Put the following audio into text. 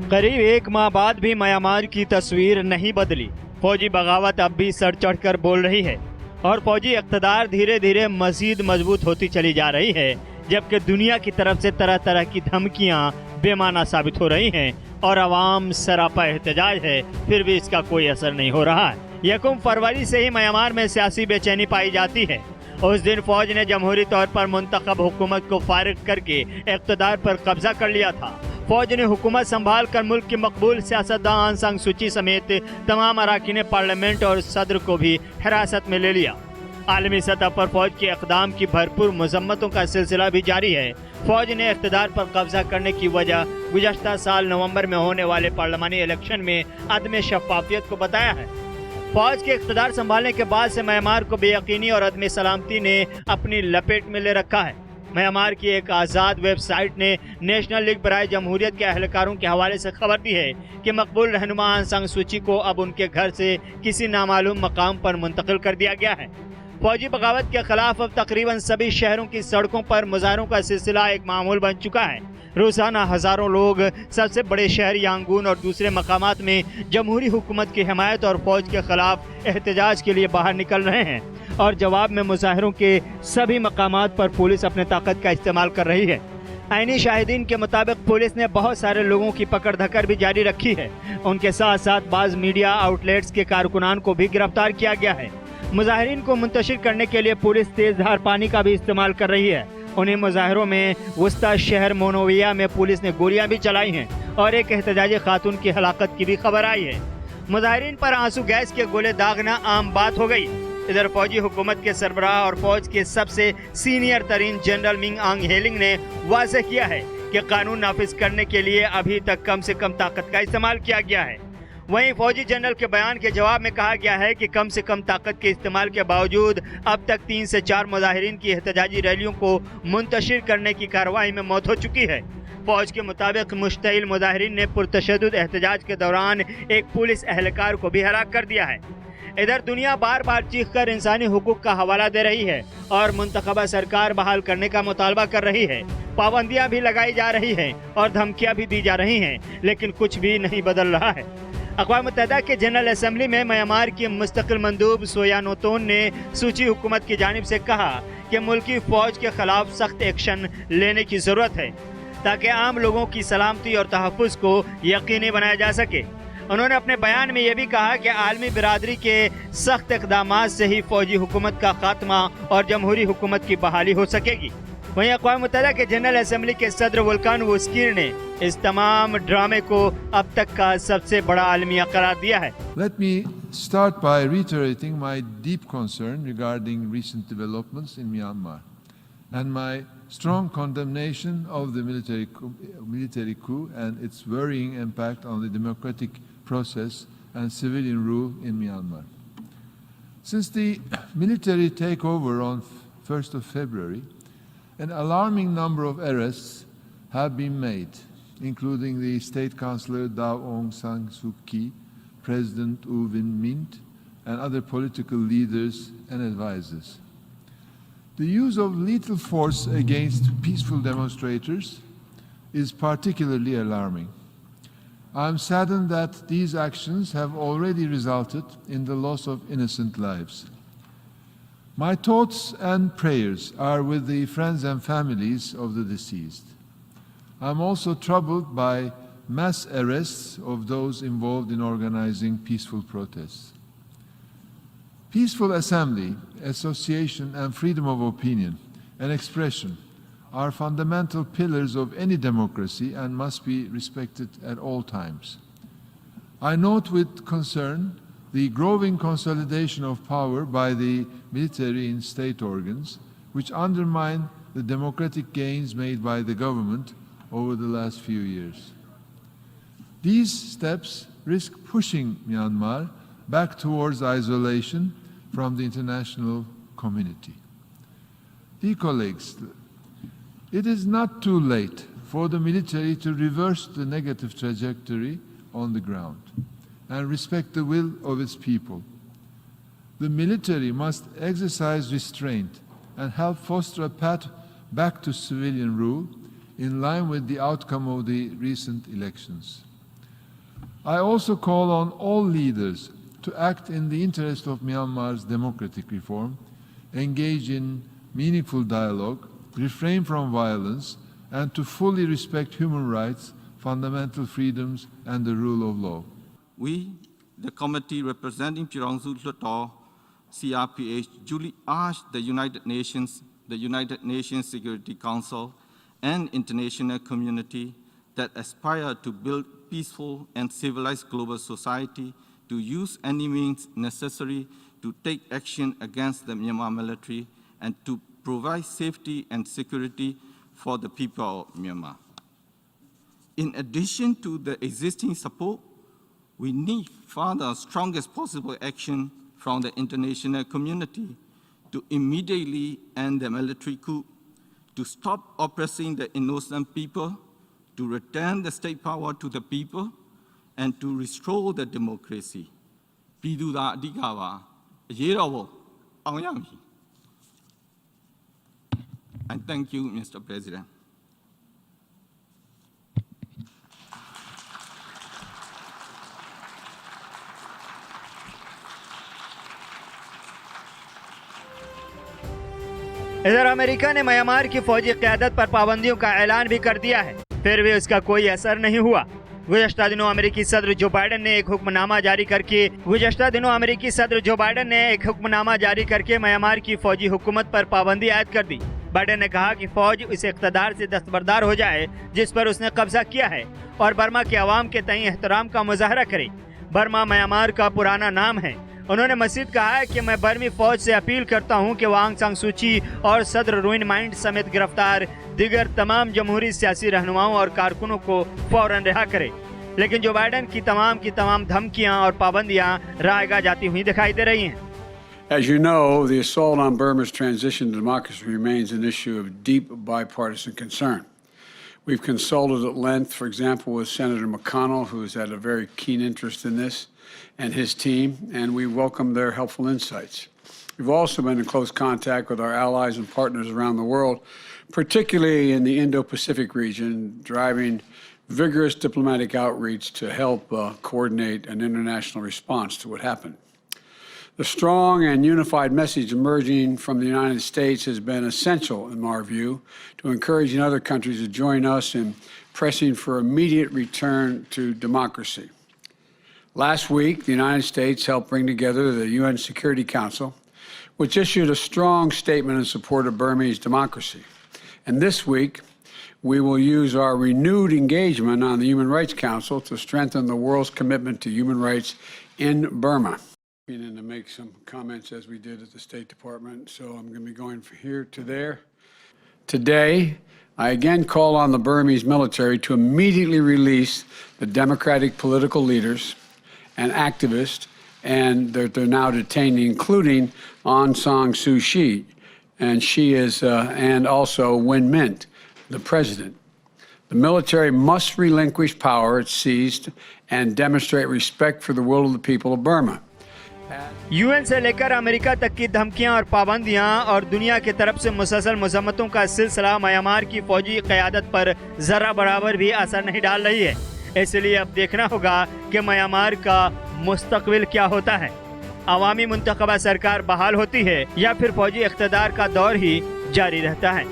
करीब एक माह बाद भी म्यांमार की तस्वीर नहीं बदली। फौजी बगावत अब भी सर चढ़कर बोल रही है और फौजी इक़्तिदार धीरे धीरे मजीद मजबूत होती चली जा रही है, जबकि दुनिया की तरफ से तरह तरह की धमकियां बेमाना साबित हो रही हैं और अवाम सरापा एहतजाज है, फिर भी इसका कोई असर नहीं हो रहा है। 1 फरवरी से ही म्यांमार में सियासी बेचैनी पाई जाती है। उस दिन फौज ने जमहूरी तौर पर मुंतखब हुकूमत को फारिग करके इक़्तिदार पर कब्जा कर लिया था। फौज ने हुकूमत संभाल कर मुल्क की मकबूल सियासतदान आंग सान सू की समेत तमाम अरकान पार्लियामेंट और सदर को भी हिरासत में ले लिया। आलमी सतह पर फौज के इक़दाम की भरपूर मजम्मतों का सिलसिला भी जारी है। फौज ने इक़्तिदार पर कब्जा करने की वजह गुज़श्ता साल नवंबर में होने वाले पार्लिमानी इलेक्शन में अदम शफाफियत को बताया है। फौज के इक़्तिदार संभालने के बाद से म्यांमार को बेयकीनी और अदम सलामती ने अपनी लपेट में ले रखा है। म्यांमार की एक आज़ाद वेबसाइट ने नेशनल लीग बराए जमहूरियत के अहलकारों के हवाले से खबर दी है कि मकबूल रहनुमा आंग सान सू की को अब उनके घर से किसी नामालूम मकाम पर मुंतकिल कर दिया गया है। फौजी बगावत के खिलाफ अब तकरीबन सभी शहरों की सड़कों पर मुजाहरों का सिलसिला एक मामूल बन चुका है। रोजाना हजारों लोग सबसे बड़े शहर यांगून और दूसरे मकामात में जमहूरी हुकूमत की हिमायत और फौज के खिलाफ एहतजाज के लिए बाहर निकल रहे हैं और जवाब में मुजाहरों के सभी मकामात पर पुलिस अपने ताकत का इस्तेमाल कर रही है। आईनी शाहिदीन के मुताबिक पुलिस ने बहुत सारे लोगों की पकड़ धकड़ भी जारी रखी है। उनके साथ साथ बाज़ मीडिया आउटलेट्स के कारकुनान को भी गिरफ्तार किया गया है। मुजाहिरीन को मुंतशिर करने के लिए पुलिस तेज धार पानी का भी इस्तेमाल कर रही है। उन्हीं मुजाहिरों में वस्ता शहर मोनोविया में पुलिस ने गोलियां भी चलाई हैं और एक एहतजाजी खातून की हलाकत की भी खबर आई है। मुजाहिरीन पर आंसू गैस के गोले दागना आम बात हो गई। इधर फौजी हुकूमत के सरबराह और फौज के सबसे सीनियर तरीन जनरल मिंग आंग हेलिंग ने वाज़ेह किया है कि कानून नाफिज करने के लिए अभी तक कम से कम ताकत का इस्तेमाल किया गया है। वहीं फौजी जनरल के बयान के जवाब में कहा गया है कि कम से कम ताकत के इस्तेमाल के बावजूद अब तक 3 से 4 मुजाहिरीन की एहतजाजी रैलियों को मुंतशिर करने की कार्रवाई में मौत हो चुकी है। फौज के मुताबिक मुश्तइल मुजाहिरीन ने पुरतशद्दुद एहतजाज के दौरान एक पुलिस एहलकार को भी हलाक कर दिया है। इधर दुनिया बार बार चीख कर इंसानी हुकूक का हवाला दे रही है और मुंतखबा सरकार बहाल करने का मुतालबा कर रही है। पाबंदियां भी लगाई जा रही हैं और धमकियां भी दी जा रही हैं, लेकिन कुछ भी नहीं बदल रहा है। अक़वाम मुत्तहिदा के जनरल असम्बली में म्यांमार की मुस्तकिल मंदूब सोयानोतोन ने सूची हुकूमत की जानिब से कहा कि मुल्की फ़ौज के खिलाफ सख्त एक्शन लेने की ज़रूरत है ताकि आम लोगों की सलामती और तहफ़्फ़ुज़ को यकीनी बनाया जा सके। उन्होंने अपने बयान में यह भी कहा कि आलमी बिरादरी के सख्त इक़दामात से ही फ़ौजी हुकूमत का खात्मा और जमहूरी हुकूमत की बहाली हो सकेगी। वहीं अक़वाम मुत्तहिदा के जनरल असम्बली के सदर वुल्कान वुस्कीर ने इस तमाम ड्रामे को अब तक का सबसे बड़ा आलमिया करार दिया है। Let me start by reiterating my deep concern regarding recent developments in Myanmar and my strong condemnation of the military coup and its worrying impact on the democratic process and civilian rule in Myanmar. Since the military takeover on 1st of February, an alarming number of arrests have been made, including the State Councillor Daw Aung San Suu Kyi, President U Win Mint, and other political leaders and advisors. The use of lethal force against peaceful demonstrators is particularly alarming. I am saddened that these actions have already resulted in the loss of innocent lives. My thoughts and prayers are with the friends and families of the deceased. I am also troubled by mass arrests of those involved in organizing peaceful protests. Peaceful assembly, association, and freedom of opinion and expression are fundamental pillars of any democracy and must be respected at all times. I note with concern the growing consolidation of power by the military in state organs, which undermine the democratic gains made by the government over the last few years. These steps risk pushing Myanmar back towards isolation from the international community. Dear colleagues, it is not too late for the military to reverse the negative trajectory on the ground and respect the will of its people. The military must exercise restraint and help foster a path back to civilian rule in line with the outcome of the recent elections. I also call on all leaders to act in the interest of Myanmar's democratic reform, engage in meaningful dialogue, refrain from violence, and to fully respect human rights, fundamental freedoms, and the rule of law. We, the committee representing Chirangsu Hluttaw, CRPH, duly urge the United Nations Security Council, and international community that aspire to build peaceful and civilized global society to use any means necessary to take action against the Myanmar military and to provide safety and security for the people of Myanmar. In addition to the existing support, we need further strongest possible action from the international community to immediately end the military coup, to stop oppressing the innocent people, to return the state power to the people, and to restore the democracy. Pidu da adhika ba, aye raw bo, aung ya mi. And thank you, Mr. President. इधर America ने Myanmar की फौजी क़यादत पर पाबंदियों का ऐलान भी कर दिया है, फिर भी उसका कोई असर नहीं हुआ। गुज़श्ता दिनों अमेरिकी सदर जो बाइडेन ने एक हुक्मनामा जारी करके म्यांमार की फौजी हुकूमत पर पाबंदी आयद कर दी। बाइडेन ने कहा कि फौज उस इक़्तिदार से दस्तबरदार हो जाए जिस पर उसने कब्जा किया है और बर्मा के अवाम के तई एहतराम का मुजाहरा करे। बर्मा म्यांमार का पुराना नाम है। उन्होंने मज़ीद कहा है कि मैं बर्मी फौज से अपील करता हूं कि वह आंग सान सू की और सदर रुइन माइंट समेत गिरफ्तार दिगर तमाम जमहूरी सियासी रहनुमाओं और कारकुनों को फौरन रिहा करे। लेकिन जो बाइडेन की तमाम धमकियां और पाबंदियां रायगा जाती हुई दिखाई दे रही हैं। As you know, the assault on Burma's transition to democracy remains an issue of deep bipartisan concern. We've consulted at length, for example, with Senator McConnell, who has had a very keen interest in this, and his team, and we welcome their helpful insights. We've also been in close contact with our allies and partners around the world, particularly in the Indo-Pacific region, driving vigorous diplomatic outreach to help coordinate an international response to what happened. The strong and unified message emerging from the United States has been essential, in our view, to encouraging other countries to join us in pressing for immediate return to democracy. Last week, the United States helped bring together the UN Security Council, which issued a strong statement in support of Burmese democracy. And this week, we will use our renewed engagement on the Human Rights Council to strengthen the world's commitment to human rights in Burma. And to make some comments as we did at the State Department, so I'm going to be going from here to there. Today, I again call on the Burmese military to immediately release the democratic political leaders and activists and they're now detained, including Aung San Suu Kyi, and she is, and also Win Myint, the president. The military must relinquish power it seized and demonstrate respect for the will of the people of Burma. UN से लेकर America तक की धमकियां और पाबंदियां और दुनिया की तरफ से मुसलसल मज़म्मतों का सिलसिला म्यांमार की फौजी क़यादत पर ज़रा बराबर भी असर नहीं डाल रही है। इसलिए अब देखना होगा कि म्यांमार का मुस्तक़बिल क्या होता है। अवामी मुंतखबा सरकार बहाल होती है या फिर फौजी इक़्तिदार का दौर ही जारी रहता है।